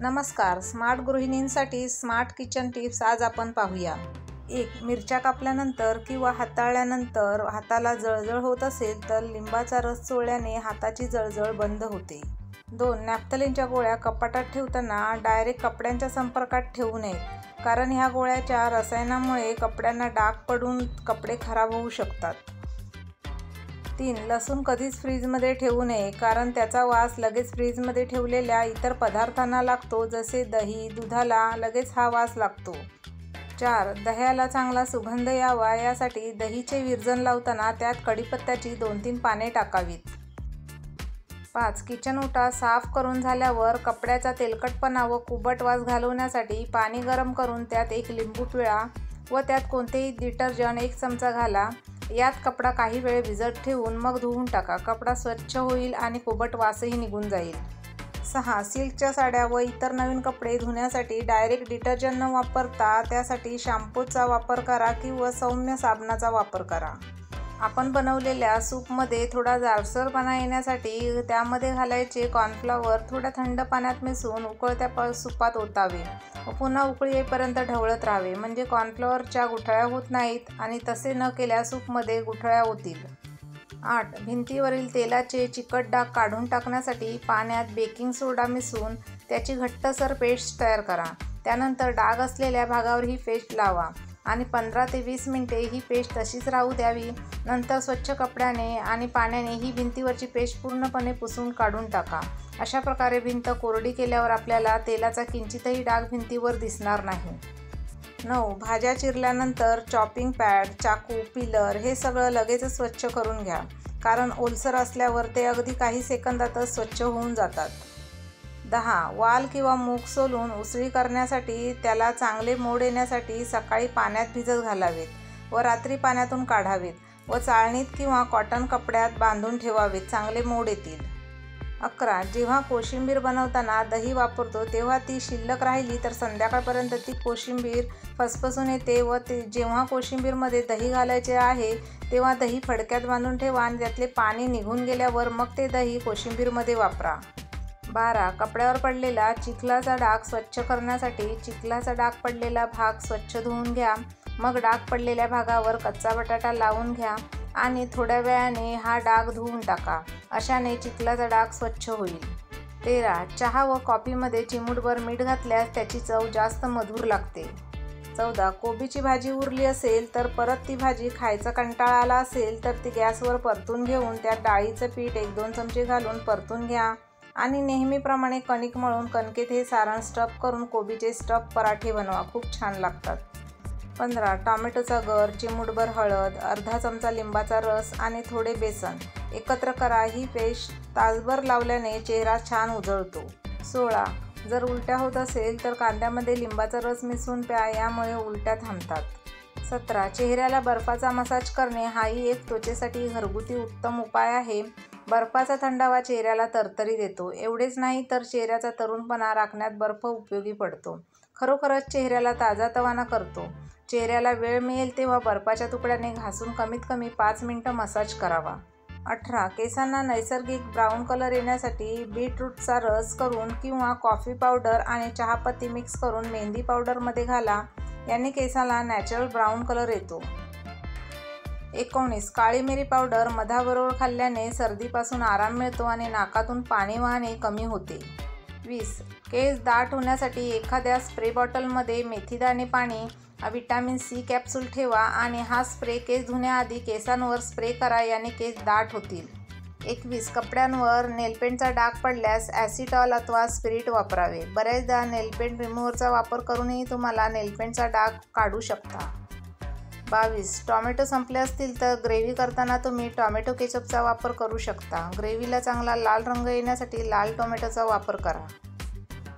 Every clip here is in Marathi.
नमस्कार. स्मार्ट गृहिणींसाठी स्मार्ट किचन टिप्स आज आपण पाहूया. 1. मिरच्या कापल्यानंतर किंवा हाताळल्यानंतर हाताला जळजळ होत असेल तर लिंबाचा रस चोळल्याने हाताची जळजळ बंद होते. 2. नॅफ्थलिनच्या गोळ्या कपाटात ठेवताना डायरेक्ट कपड्यांच्या संपर्कात ठेवू नयेत, कारण ह्या गोळ्याच्या रसायनामुळे कपड्यांना डाग पडून कपडे खराब होऊ शकतात. 3. लसूण कधीच फ्रीजमध्ये ठेवू नये, कारण त्याचा वास लगेच फ्रीजमध्ये ठेवलेल्या इतर पदार्थांना लागतो, जसे दही, दुधाला लगेच हा वास लागतो. 4. दह्याला चांगला सुगंध यावा यासाठी दहीचे विरजण लावताना त्यात कढीपत्त्याची 2-3 पाने टाकावीत. 5. किचन ओटा साफ करून झाल्यावर कपड्याचा तेलकटपणा व कुबट वास घालवण्यासाठी पाणी गरम करून त्यात 1 लिंबू पिळा व त्यात कोणतेही डिटर्जंट 1 चमचा घाला. यात कपडा काही वेळ भिजत ठेवून मग धुवून टाका. कपडा स्वच्छ होईल आणि कुबट वासही निघून जाईल. 6. सिल्कच्या साड्या व इतर नवीन कपडे धुण्यासाठी डायरेक्ट डिटर्जंट न वापरता त्यासाठी शॅम्पूचा वापर करा किंवा सौम्य साबणाचा वापर करा. आपण बनवलेल्या सूपमध्ये थोडा जाडसरपणा येण्यासाठी त्यामध्ये घालायचे कॉर्नफ्लॉवर थोड्या थंड पाण्यात मिसळून उकळत्या सुपात ओतावे व पुन्हा उकळी येईपर्यंत ढवळत राहावे, म्हणजे कॉर्नफ्लॉवरच्या गुठळ्या होत नाहीत आणि तसे न केल्यास सूपमध्ये गुठळ्या होतील. 8. भिंतीवरील तेलाचे चिकट डाग काढून टाकण्यासाठी पाण्यात बेकिंग सोडा मिसळून त्याची घट्टसर पेस्ट तयार करा. त्यानंतर डाग असलेल्या भागावर ही पेस्ट लावा आणि 15 ते 20 मिनिटे ही पेस्ट तशीच राहू द्यावी. नंतर स्वच्छ कपड्याने आणि पाण्याने ही भिंतीवरची पेस्ट पूर्णपणे पुसून काढून टाका. अशा प्रकारे भिंत कोरडी केल्यावर आपल्याला तेलाचा किंचितही डाग भिंतीवर दिसणार नाही. 9. भाज्या चिरल्यानंतर चॉपिंग पॅड, चाकू, पिलर हे सगळं लगेचच स्वच्छ करून घ्या, कारण ओलसर असल्यावर ते अगदी काही सेकंदातच स्वच्छ होऊन जातात. 10. वाल किंवा मूग सोलून उसळी करण्यासाठी त्याला चांगले मोड येण्यासाठी सकाळी पाण्यात भिजत घालावेत व रात्री पाण्यातून काढावेत व चाळणीत किंवा कॉटन कपड्यात बांधून ठेवावेत, चांगले मोड येतील. 11. जेव्हा कोशिंबीर बनवताना दही वापरतो तेव्हा ती शिल्लक राहिली तर संध्याकाळपर्यंत ती कोशिंबीर फसफसून येते व जेव्हा कोशिंबीरमध्ये दही घालायचे आहे तेव्हा दही फडक्यात बांधून ठेवा आणि त्यातले पाणी निघून गेल्यावर मग ते दही कोशिंबीरमध्ये वापरा. 12. कपड्यावर पडलेला चिखलाचा डाग स्वच्छ करण्यासाठी चिखलाचा डाग पडलेला भाग स्वच्छ धुवून घ्या. मग डाग पडलेल्या भागावर कच्चा बटाटा लावून घ्या आणि थोड्या वेळाने हा डाग धुवून टाका. अशाने चिखलाचा डाग स्वच्छ होईल. 13. चहा व कॉफीमध्ये चिमूटभर मीठ घातल्यास त्याची चव जास्त मधुर लागते. 14. कोबीची भाजी उरली असेल तर परत ती भाजी खायचा कंटाळा आला असेल तर ती गॅसवर परतून घेऊन त्यात डाळीचं पीठ 1-2 चमचे घालून परतून घ्या आणि नेहमीप्रमाणे कणिक मळून कणकेत हे सारण स्टफ करून कोबीचे स्टफ पराठे बनवा, खूप छान लागतात. 15. टॉमॅटोचा गर, चिमूटभर हळद, अर्धा चमचा लिंबाचा रस आणि थोडे बेसन एकत्र करा. ही पेस्ट तासभर लावल्याने चेहरा छान उजळतो. 16. जर उलट्या होत असेल तर कांद्यामध्ये लिंबाचा रस मिसळून प्या, यामुळे उलट्या थांबतात. 17. चेहऱ्याला बर्फाचा मसाज करणे हाही एक त्वचेसाठी घरगुती उत्तम उपाय आहे. बर्फाचा थंडावा चेहऱ्याला तरतरी देतो. एवढेच नाही तर चेहऱ्याचा तरुणपणा राखण्यात बर्फ उपयोगी पडतो. खरोखरच चेहऱ्याला ताजातवाना करतो. चेहऱ्याला वेळ मिळेल तेव्हा बर्फाच्या तुकड्याने घासून कमीत कमी 5 मिनिटं मसाज करावा. 18. केसांना नैसर्गिक ब्राऊन कलर येण्यासाठी बीटरूटचा रस करून किंवा कॉफी पावडर आणि चहापत्ती मिक्स करून मेहंदी पावडरमध्ये घाला. याने केसाला नॅचरल ब्राऊन कलर येतो. 19. काळी मिरी पावडर मधाबरोबर खाल्ल्याने सर्दीपासून आराम मिळतो आणि नाकातून पाणी वाहणे कमी होते. 20. केस दाट होण्यासाठी एखाद्या स्प्रे बॉटलमध्ये मेथीदाणे पाणी, व्हिटॅमिन C कॅप्सूल ठेवा आणि हा स्प्रे केस धुण्याआधी केसांवर स्प्रे करा, याने केस दाट होतील. 21. कपड्यांवर नेलपेंटचा डाग पडल्यास ॲसिटॉल अथवा स्पिरिट वापरावे. बऱ्याचदा नेलपेंट रिमूव्हरचा वापर करूनही तुम्हाला नेलपेंटचा डाग काढू शकता. 22. टॉमॅटो संपले असतील तर ग्रेव्ही करताना तुम्ही टॉमॅटो केचपचा वापर करू शकता. ग्रेव्हीला चांगला लाल रंग येण्यासाठी लाल टोमॅटोचा वापर करा.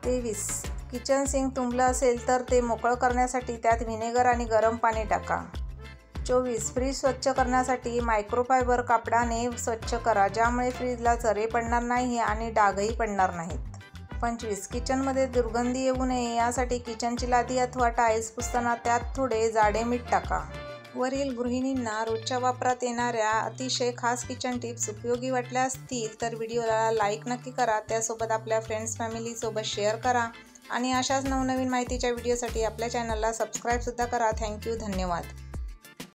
23. किचन सिंक तुंबलं असेल तर ते मोकळं करण्यासाठी त्यात व्हिनेगर आणि गरम पाणी टाका. 24. फ्रीज स्वच्छ करण्यासाठी मायक्रोफायबर कापडाने स्वच्छ करा, ज्यामुळे फ्रीजला चरे पडणार नाही आणि डागही पडणार नाहीत. 25. किचनमध्ये दुर्गंधी येऊ नये यासाठी किचनची लादी अथवा टाईल्स पुसताना त्यात थोडे जाडे मीठ टाका. वरील गृहिणींना रोजच्या वापरात येणाऱ्या अतिशय खास किचन टिप्स उपयोगी वाटल्या असतील तर व्हिडिओला लाईक नक्की करा. त्यासोबत आपल्या फ्रेंड्स फॅमिलीसोबत शेअर करा आणि अशाच नवनवीन माहितीच्या व्हिडिओसाठी आपल्या चॅनलला सबस्क्राईबसुद्धा करा. थँक्यू, धन्यवाद.